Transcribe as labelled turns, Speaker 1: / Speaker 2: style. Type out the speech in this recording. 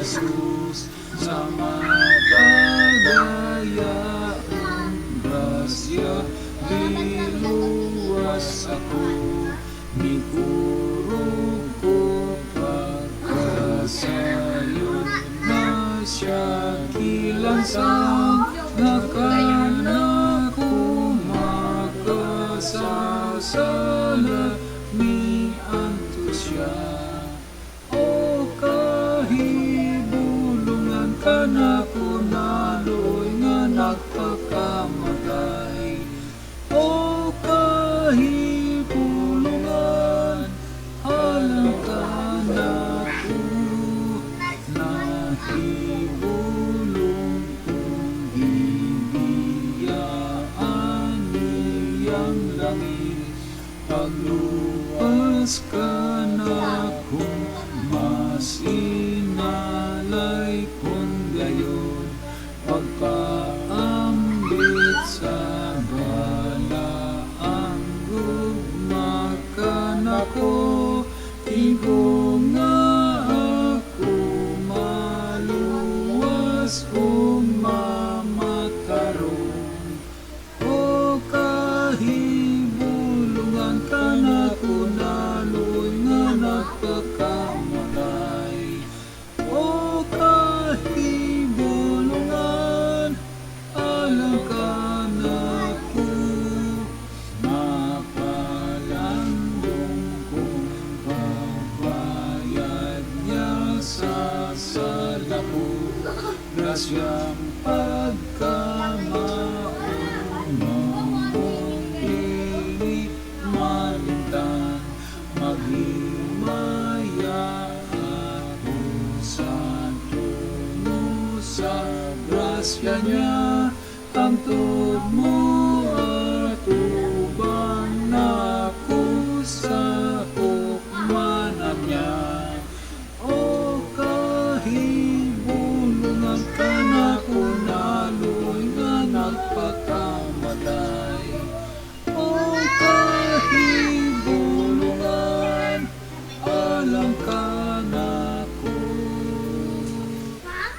Speaker 1: Jesus sa madagayaan grasya biluwas ako ni puro ko pagkasayon na siya kilansang nakanak makasasala mi anto siya. O kahibulungan ka na ko naloy nga nagpakamatay. O kahibulungan alam ka na ko nahibulong kong bibiyaan niyang langit. Pagluwas ka na kung mas inalay kung gayon, pagpaambit sa balaang gugma ka na ko, igo nga ako maluwas kung mamataron. O kahibulungan ka na ko naloy nga nagpakamatay. O kahibulungan alam ka na ko mapalandong kong pagbayad niya sa sala ko. Grasyang pagkamaon mong pili malintan, maghimaya ako sa tungo sa grasya niya. Ang tod mo at ubang na ko sa hukmanan niya. O kahibulungan ka na ko naloy nga nagpakamatay. O kahibulungan